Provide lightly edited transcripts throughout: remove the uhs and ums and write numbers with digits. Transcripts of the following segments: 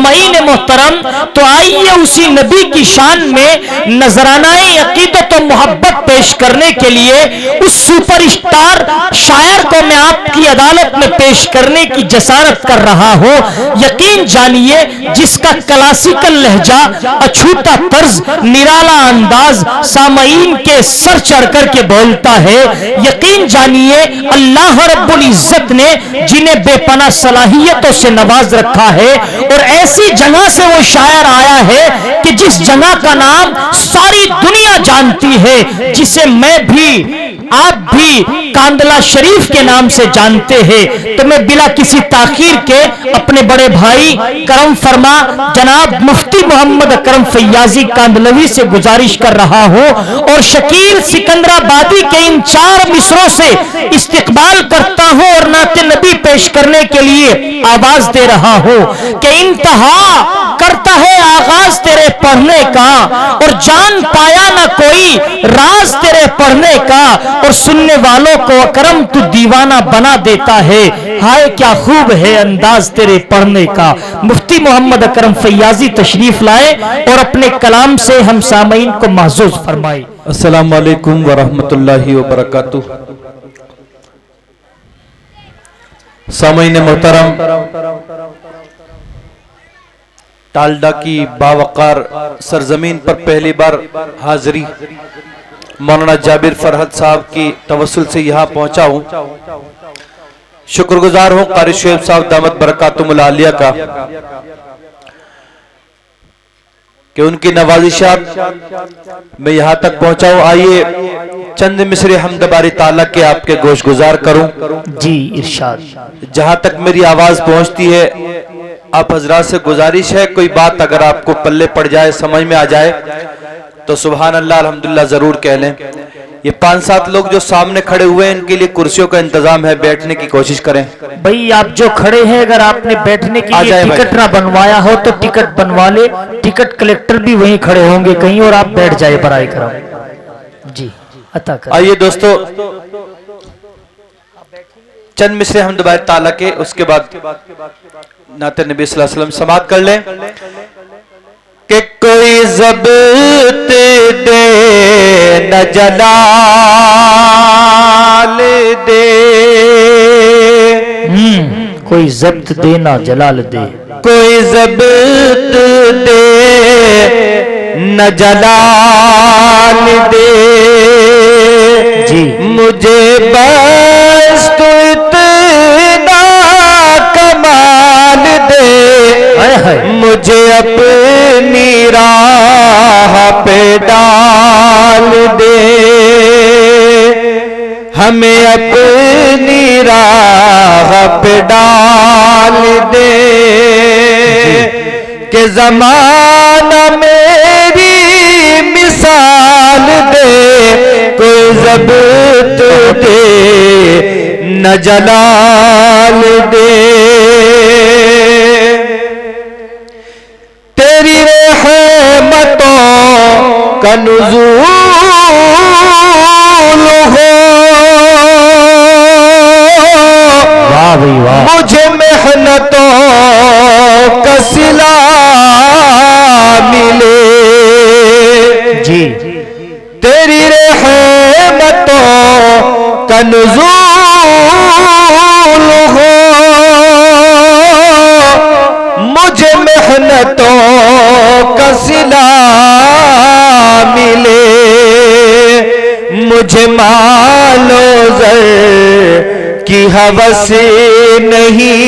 सामईन मोहतरम, तो आइए उसी नबी की शान में नजरानाए अकीदत और मोहब्बत पेश करने के लिए उस सुपरस्टार शायर को मैं आपकी अदालत में पेश करने की जसारत कर रहा हूं। यकीन जानिए, जिसका क्लासिकल लहजा, अछूता तर्ज, निराला अंदाज सामईन के सर चढ़ करके बोलता है। यकीन जानिए, अल्लाह रब्बुल इज्जत ने जिन्हें बेपनाह सलाहियतों से नवाज रखा है, और ऐसी जगह से वो शायर आया है कि जिस जगह का नाम सारी दुनिया जानती है, जिसे मैं भी आप भी कांदला शरीफ के नाम से जानते हैं। तो मैं बिला किसी ताखीर के अपने बड़े भाई करम फरमा जनाब मुफ्ती मोहम्मद अकरम फैयाजी कांदलवी से गुजारिश कर रहा हूं, और शकील सिकंदराबादी के इन 4 मिसरों से इस्तिकबाल करता हूं और नाते नबी पेश करने के लिए आवाज दे रहा हूं कि इंतहा करता है आगाज तेरे पढ़ने का, और जान पाया ना कोई राज तेरे पढ़ने का, और सुनने वालों को अकरम तू दीवाना बना देता है। हाय क्या खूब है अंदाज तेरे पढ़ने का। मुफ्ती मोहम्मद अकरम फैयाजी तशरीफ लाए और अपने कलाम से हम सामईन को महसूस फरमाए। अस्सलाम वालेकुम व रहमतुल्लाहि व बरकातुहू। सामईन मोहतरम, टालडा की बावकार सरजमीन पर पहली बार हाजिरी मौलाना जाबिर फरहत साहब की तवस्सुल से यहाँ पहुंचा हूँ। शुक्रगुजार हूँ कारी शुएब साहब दामत बरकातुहुल आलिया का कि उनकी नवाजिशात में यहाँ तक पहुंचा हूँ। आइए चंद मिसरे हम्द बारी ताला के आपके गोश गुजार करूं। जी इरशाद। जहां तक मेरी आवाज पहुंचती है, आप हजरात से गुजारिश है, कोई बात अगर आपको पल्ले पड़ जाए, समझ में आ जाए, तो सुभान अल्लाह अल्हम्दुलिल्लाह जरूर कह लें। ये 5-7 लोग जो सामने खड़े हुए हैं, इनके लिए कुर्सियों का इंतजाम है, बैठने की कोशिश करें। भाई आप जो खड़े हैं, अगर आपने बैठने के लिए टिकट ना बनवाया हो तो टिकट बनवा ले। टिकट कलेक्टर भी वहीं खड़े होंगे कहीं, और आप बैठ जाए बराए करम। जी अता कर। आइए दोस्तों, चंद मिसरे हम दोबारा ताला के, उसके बाद नाते नबी सल्लल्लाहु अलैहि वसल्लम समात कर लें कि कोई ज़ब्त दे न जलाल दे, कोई ज़ब्त दे ना जलाल दे, कोई ज़ब्त दे न जलाल दे जी, मुझे बस तो इतना कमाल दे, मुझे अपनी राह पे डाल दे, हमें अपनी राह पे डाल दे, कि ज़माना मेरी मिसाल दे, कोई ज़ब्त दे न जलाल दे, तेरी रहमतों का नुज़ूल हो, वाह भाई वाह, मुझे मेहनतों का सिला मिले जी, तेरी रहमतों का नुज़ूल हो, मुझे मेहनतों का सिला मिले, मुझे मालो ज़र की हवस नहीं,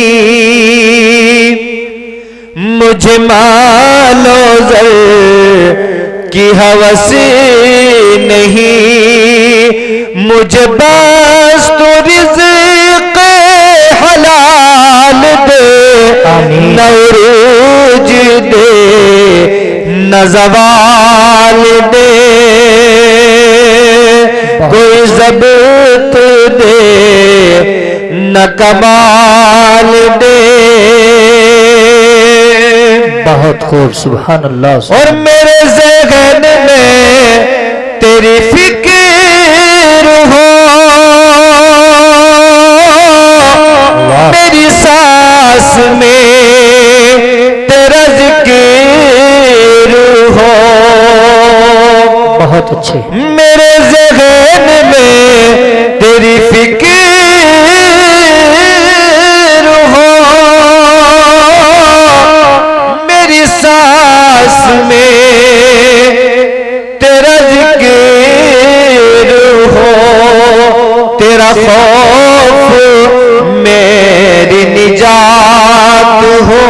मुझे मालो ज़र की हवस नहीं, मुझे बस तो रिज़्क़ हलाल दे, न उरूज दे न ज़वाल दे, कोई ज़ब्त दे न कमाल दे। बहुत खूब, सुभान अल्लाह। और मेरे ज़हन में तेरी फिक्र हो, मेरी सांस में तेरा अच्छे। मेरे ज़हन में तेरी फिक्र हो, मेरी सांस में तेरा जिक्र हो, तेरा खौफ मेरी निजात हो,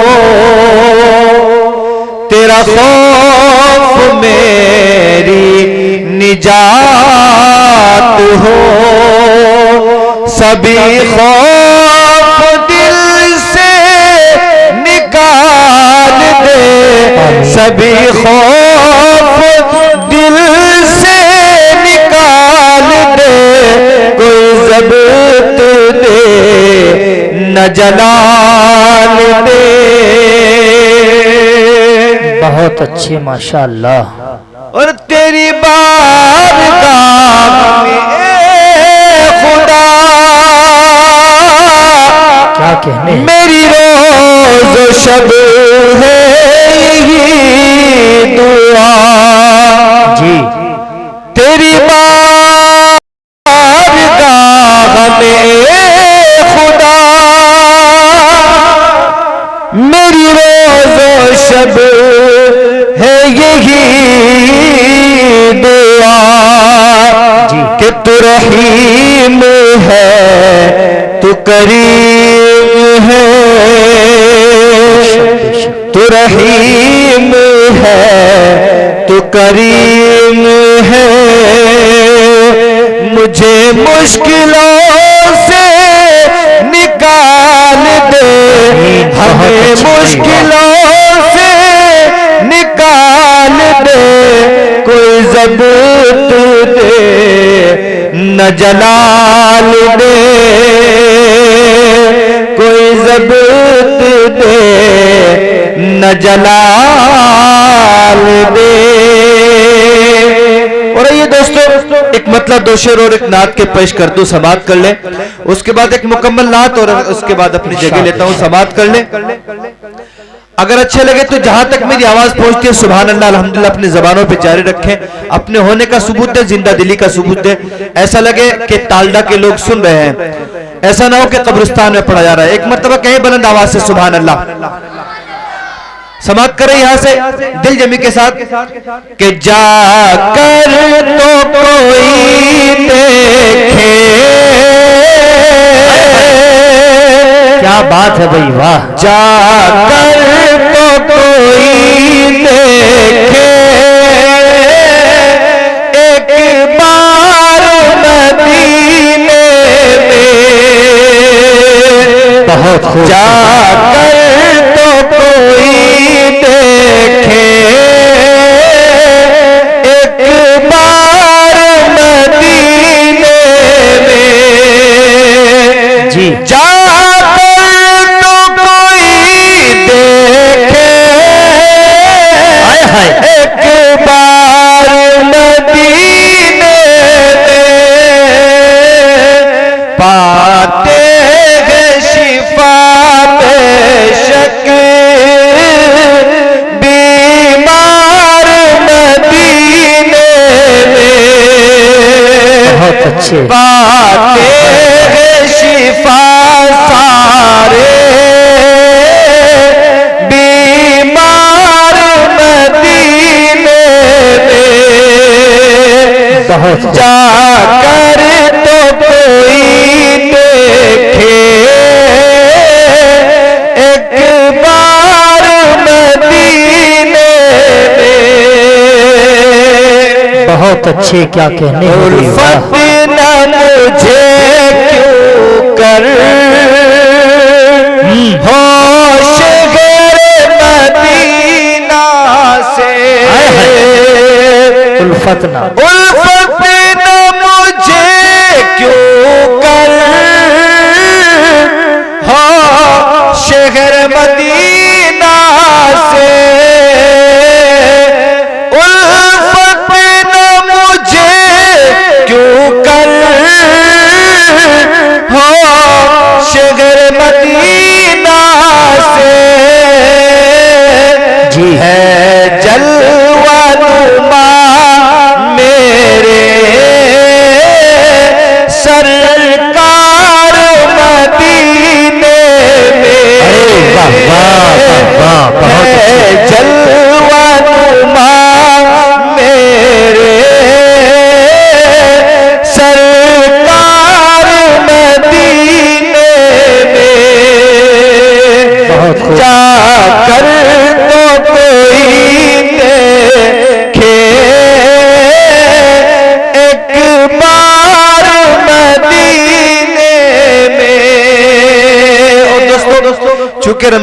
तेरा खौफ मेरी निजात हो। सभी खौफ दिल से निकाल दे, सभी खौफ दिल से निकाल दे, कोई ज़ब्त दे न जलाल दे। बहुत अच्छे माशाअल्लाह। और तेरी बारगाह में खुदा क्या कहने, मेरी रोज शब है यही दुआ जी। तेरी बारगाह में खुदा मेरी रोज शब है यही दुआ कि तू रहीम है, तू करीम है, तू रहीम है, तू करीम है। मुझे मुश्किलों से निकाल दे, हमें मुश्किलों से निकाल दे, कोई ज़ब्त दे न जलाल दे, कोई ज़ब्त दे न जलाल दे। और ये दोस्तों एक मतलब दो शेर और एक नात के पेश कर दूं, समाप्त कर ले, उसके बाद एक मुकम्मल नात और उसके बाद अपनी जगह लेता हूं, समाप्त कर ले। अगर अच्छे लगे तो जहां तक मेरी आवाज पहुंचती है सुभान अल्लाह अल्हम्दुलिल्लाह अपनी जबानों पे जारी रखें, अपने होने का सबूत दे, जिंदा दिली का सबूत दे। ऐसा लगे कि तालडा के लोग सुन रहे हैं, ऐसा ना हो कि कब्रिस्तान में पढ़ा जा रहा है। एक मरतबा कहीं बुलंद आवाज से सुभान अल्लाह। समाप्त करें यहां से दिल जमी के साथ कि जाकर तो कोई देखे, क्या बात है भाई, वाह। जाकर तो कोई देखे, एक बार मदीने में, बहुत खूब। जाकर तो कोई देखे, एक बार मदीने में जी। एक बार मदीने में पाते हैं शिफा बेशक, बीमार मदीने में बहुत अच्छे। पाते हैं शिफा सारे बहुत। जाकर तो कोई देखे, एक बार मदीने में। बहुत अच्छे, क्या कहने। उल्फत न मुझे क्यों कर होश गरे मदीना से, उल्फत ना, उल्फत न मुझे क्यों कर हो शहर मदीना से, उल्फत न मुझे क्यों कर हो शहर मदीना से जी। है जलवा नुमा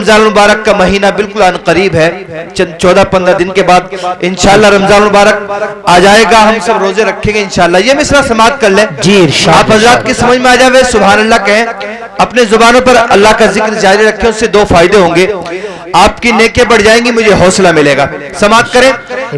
रमजान मुबारक का महीना बिल्कुल अनकरीब है, 14-15 दिन के बाद इंशाल्लाह रमजान मुबारक आ जाएगा, हम सब रोजे रखेंगे इंशाल्लाह। ये मिसरा समाप्त कर ले जी, आप हजरात की समझ में आ जाए, सुभान अल्लाह कहें, अपने जुबानों पर अल्लाह का जिक्र जारी रखें, उससे दो फायदे होंगे, आपकी नेके बढ़ जाएंगी, मुझे हौसला मिलेगा। समाप्त करें,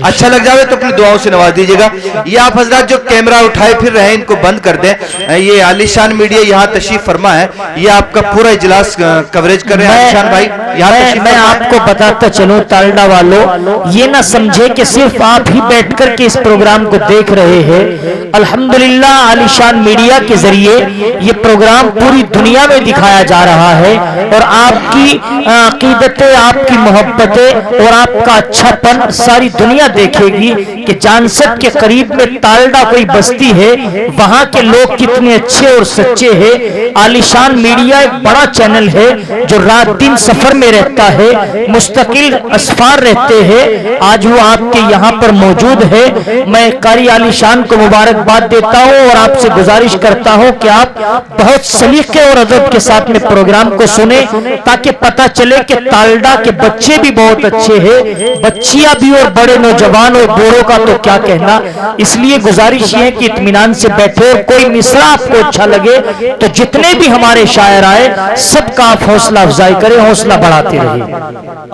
अच्छा लग जाए तो अपनी दुआओं से नवाज दीजिएगा। ये आप हजरात जो कैमरा उठाए फिर रहे हैं इनको बंद कर दें। ये आलिशान मीडिया यहाँ तशरीफ फरमा है, ये आपका पूरा इजलास कवरेज कर रहे हैं। आलिशान भाई यहाँ मैं आपको बताता चलूं तालडा वालों, ये ना समझे कि सिर्फ आप ही बैठ कर के इस प्रोग्राम को देख रहे हैं। अल्हम्दुलिल्लाह आलिशान मीडिया के जरिए ये प्रोग्राम पूरी दुनिया में दिखाया जा रहा है और आपकी अकीदतें, आपकी मोहब्बतें और आपका अच्छापन सारी दुनिया देखेगी कि जानसत के करीब में तालडा कोई बस्ती है, वहां के लोग कितने अच्छे और सच्चे हैं। आलिशान मीडिया एक बड़ा चैनल है जो रात दिन सफर में रहता है, मुस्तकिल असफार रहते हैं, आज वो आपके यहाँ पर मौजूद है। मैं कारी आलिशान को मुबारकबाद देता हूँ और आपसे गुजारिश करता हूँ कि आप बहुत सलीके और अदब के साथ में प्रोग्राम को सुने ताकि पता चले कि तालडा के बच्चे भी बहुत अच्छे हैं, बच्चियां भी और बड़े नौजवान और बूढ़ों का तो क्या कहना। इसलिए गुजारिश ये है कि इत्मीनान से बैठे और कोई मिसरा आपको अच्छा लगे तो जितने भी हमारे शायर आए सबका आप हौसला अफजाई करें, हौसला बढ़ाते रहिए।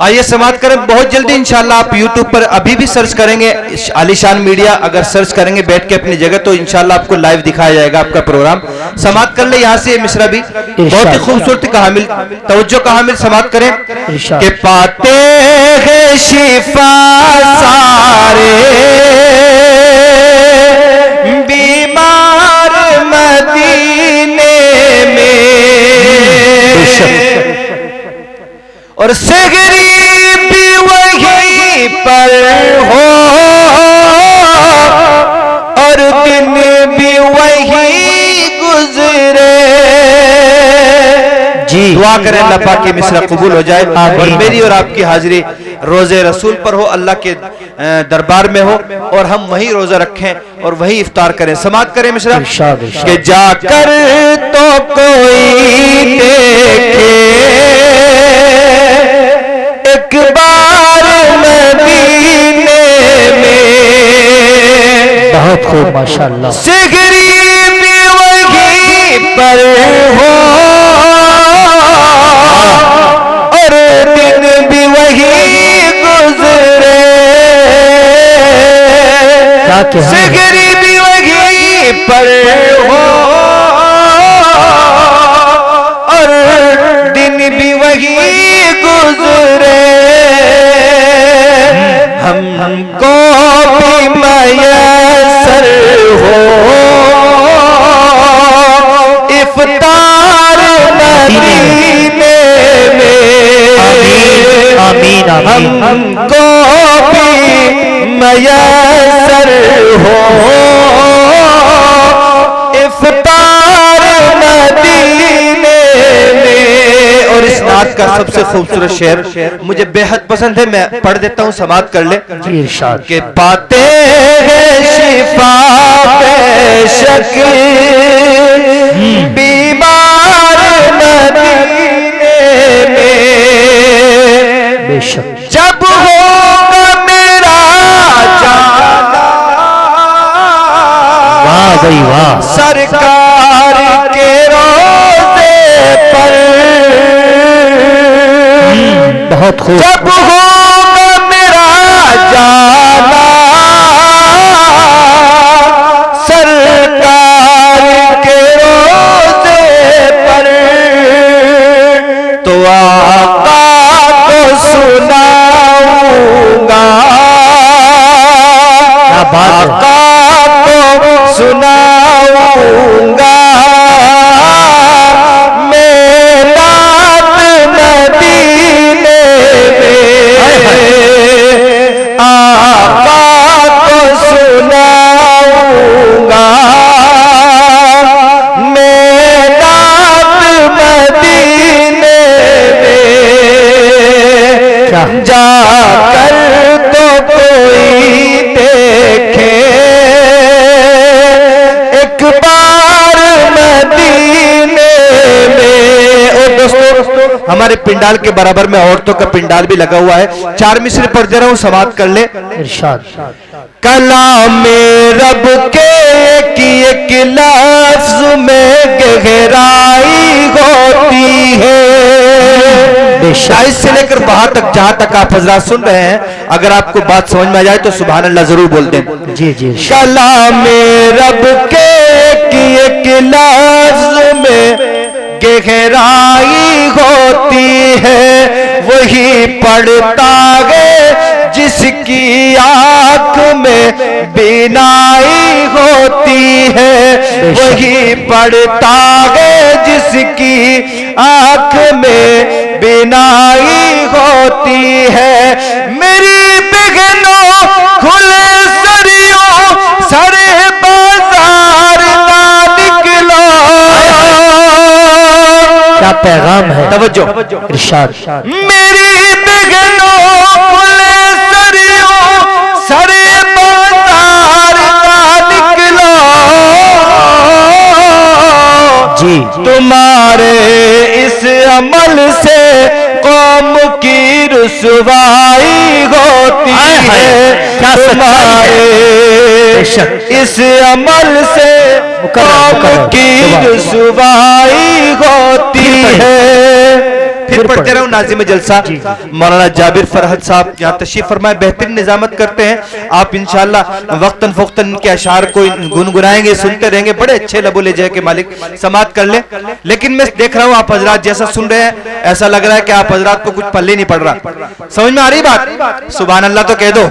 आइए समाप्त करें, बहुत जल्दी इंशाल्लाह आप YouTube पर अभी भी सर्च करेंगे आलिशान मीडिया, अगर सर्च करेंगे बैठ के अपनी जगह तो इंशाल्लाह आपको लाइव दिखाया जाएगा आपका प्रोग्राम। समाप्त कर ले यहाँ से मिसरा भी बहुत ही खूबसूरत कहामिल, तवज्जो कहामिल समाप्त करें कि पाते हैं शिफा सारे बीमार मदीने में और सहरी भी वहीं पर हो और दिन भी वहीं गुजरे। जी दुआ करें अल्लाह पाक की मिसरा कबूल हो जाए और मेरी और आपकी हाजिरी रोजे रसूल पर हो, अल्लाह के दरबार में हो और हम वहीं रोजा रखें और वहीं इफ्तार करें। समाप्त करें मिसरा कि जाकर तो कोई देखे एक बार मदीने में, बहुत खूब माशाअल्लाह। सिगरी भी वहीं पर हो और दिन भी वहीं गुजरे, सिगरी भी वहीं पर हो और दिन भी वहीं गुजरे। हमको भी मयसर हो इफ्तार मदीने में, आमीन आमीन। हमको भी मयसर हो इफ्तार मदीने में। और इस नात का सबसे खूबसूरत शेर मुझे बेहद पसंद है, मैं पढ़ देता हूँ, समाप्त कर ले कि पाते हैं शिफा बेशक बीमार मदीने में, बेशक जब होगा मेरा जाना वाह भाई वाह सरकार के रोज़े पर, बहुत खूब। जब होगा मेरा जाना सरकार के रोज़े पर तो आका को सुनाऊंगा, आका को सुनाऊंगा मेरा मदीने में, आका को सुनाऊंगा मेरा मदीने में। जाकर तो कोई देखे एक बार मदीने में। और दोस्तों हमारे पिंडाल के बराबर में औरतों का पिंडाल भी लगा हुआ है। 4 मिसरे पढ़ दे रहा हूँ, समाप्त कर ले। इरशाद। कलाम रब के एक लफ्ज में गहराई होती है। से लेकर वहां तक जहां तक आप हजरात सुन रहे हैं, अगर आपको बात समझ में आ जाए तो सुभान अल्लाह जरूर बोल दें। जी जी। कलाम रब के एक लफ्ज में गहराई होती है, वही पढ़ता है जिसकी आंख में बीनाई होती है, वही पढ़ता है जिसकी आंख में बीनाई होती है। मेरी बहनों खुले सरियों सरे बाजार ना निकलो। क्या पैगाम है, तवज्जो। इरशाद। मेरी बहनों खुले सरियों सरे बाजार ना निकलो। जी। तुम्हारे इस अमल से कौम की रुसवाई होती है। क्या तुम्हारे इस अमल से कौम की रुसवाई होती है। फिर पढ़ते रहो नाज़िम जलसा मौलाना जाबिर फरहत साहब यहाँ तशरीफ फरमाए, बेहतरीन निजामत करते हैं। आप इंशाअल्लाह वक्तन फ़ौक्तन इनके अशार को गुनगुनाएंगे, सुनते रहेंगे। बड़े अच्छे लबो लहजे के मालिक, समात कर ले। लेकिन मैं देख रहा हूँ आप हजरात जैसा सुन रहे हैं, ऐसा लग रहा है कि आप हजरात को कुछ पल्ले नहीं पड़ रहा। समझ में आ रही बात? सुभान अल्लाह तो कह दो,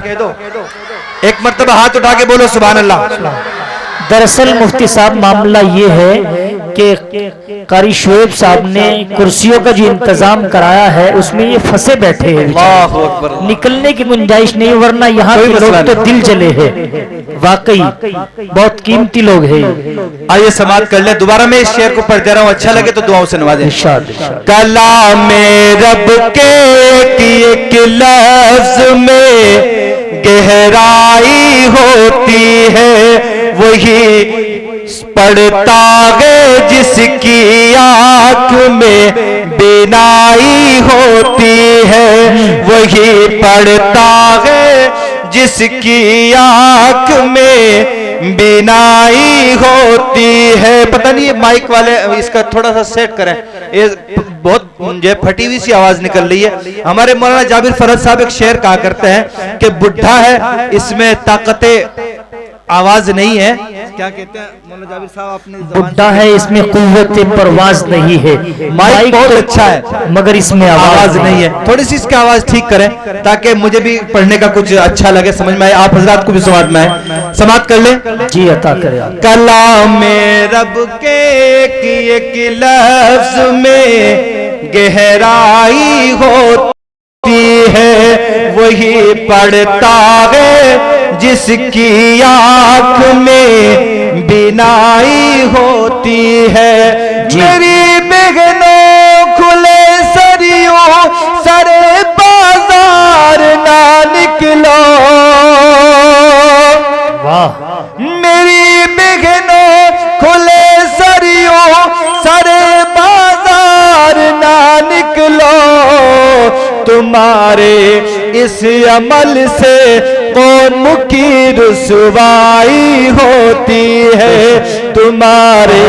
एक मर्तबा हाथ उठा के बोलो सुभान अल्लाह। दरअसल मुफ्ती साहब मामला ये है कि कारी शोएब साहब ने कुर्सियों का जो इंतजाम कराया है उसमें ये फंसे बैठे हैं, निकलने की गुंजाइश नहीं, वरना यहाँ के लोग तो दिल जले हैं। वाकई बहुत कीमती लोग हैं। आइए समाप्त कर ले। दोबारा मैं इस शेर को पढ़ दे रहा हूँ, अच्छा लगे तो दुआओं से नवाजें। कलाम रब के एक लफ्ज में गहराई होती है, वही पढ़ता है जिसकी आंख में बीनाई होती है, वही पढ़ता है जिसकी आंख में बीनाई होती है। पता नहीं ये माइक वाले इसका थोड़ा सा सेट करें, ये बहुत मुझे फटी हुई सी आवाज निकल रही है। हमारे मौलाना जाबिर फरहत साहब एक शेर कहा करते हैं कि बुढ़ा है इसमें ताकते आवाज नहीं है। क्या कहते हैं मौलाना जाबिर साहब? आपने बुढ़ा है इसमें कुव्वत परवाज नहीं है। माइक बहुत तो अच्छा है मगर इसमें आवाज नहीं है। थोड़ी सी इसकी आवाज ठीक करें ताकि मुझे भी पढ़ने का कुछ अच्छा लगे, समझ में आए, आप हजरात को भी समझ में आए। समाप्त कर ले। जी अता करे। कलाम रब के एक लफ्ज में गहराई होती है, वही पढ़ता है जिसकी आंख में बीनाई होती है। मेरी बहनों खुले सरियों सरे बाजार ना निकलो। वाह। मेरी बहनों खुले सरियों सरे बाजार ना निकलो। तुम्हारे इस अमल से कौम की रुसवाई होती है, तुम्हारे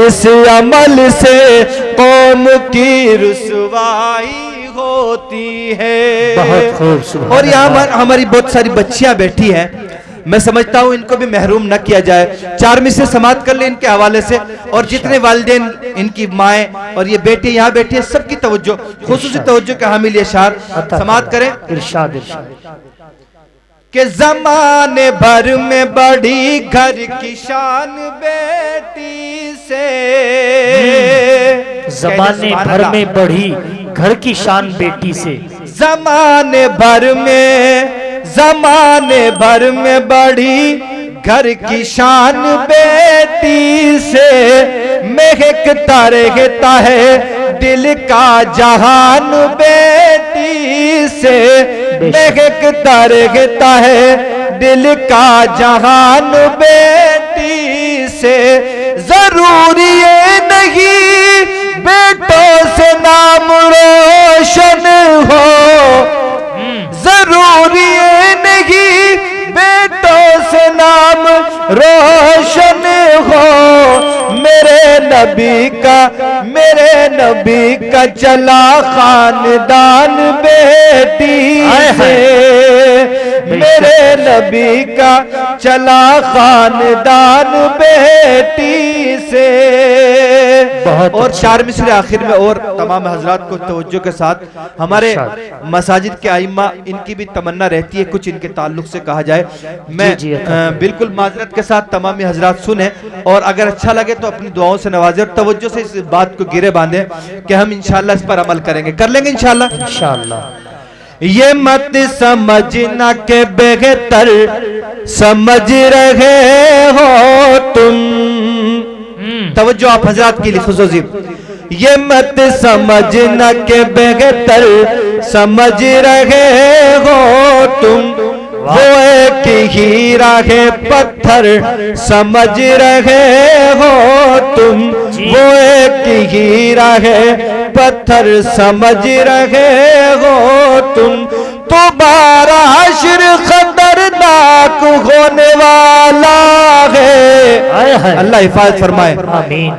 इस अमल से कौम की रुसवाई होती है। बहुत खूब। और यहाँ हमारी बहुत सारी बच्चियां बैठी हैं, मैं समझता हूँ इनको भी महरूम न किया जाए। 4 मिसरे समाप्त कर ले इनके हवाले से। और जितने वालिदैन, इनकी माएँ और ये बेटी यहाँ बैठी है, सबकी तवज्जो, खुसूसी तवज्जो के हामिल ये शार समाप्त करें। इरशाद इरशाद। के जमाने भर में बढ़ी घर की शान बेटी से। जमाने भर में बढ़ी घर की शान बेटी से। जमाने भर में बढ़ी घर की शान बेटी से। महकता रहता है दिल का जहान बेटी से। महकता रहता है दिल का जहान बेटी से। जरूरी ये नहीं बेटों से नाम रोशन हो, जरूरी नहीं बेटों से नाम रोशन हो। मेरे नबी का चला खानदान बेटी से, मेरे नबी का चला खानदान बेटी से। और चार मिसरे आखिर में और तमाम हजरात को तवज्जो के साथ हमारे मसाजिद के आइम्मा इनकी भी तमन्ना रहती है कुछ इनके ताल्लुक से कहा जाए। मैं बिल्कुल माजरत के साथ तमामी हजरात सुने और अगर अच्छा लगे तो अपनी दुआओं से नवाजे और तवज्जो से इस बात को गिरे बांधे कि हम इंशाअल्लाह इस पर अमल करेंगे, कर लेंगे इंशाअल्लाह। ये मत समझना के बेहतर समझ रहे हो तुम, तवज्जो आप हजरात के लिए खुसूसी, ये मत समझना के बेहतर समझ रहे हो तुम, वो एक हीरा है पत्थर समझ रहे हो तुम, वो एक हीरा है पत्थर समझ रहे हो तुम। तो बारह हश्र खतरनाक होने वाला है, अल्लाह हिफाजत फरमाए।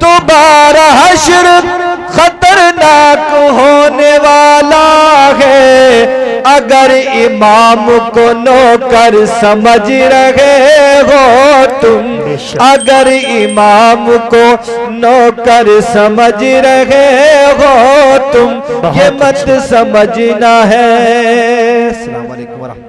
तो बारह हश्र खतरनाक होने वाला है, अगर इमाम को नौकर समझ रहे हो तुम, अगर इमाम को नौकर समझ रहे हो तुम, ये मत समझना है। अस्सलाम वालेकुम।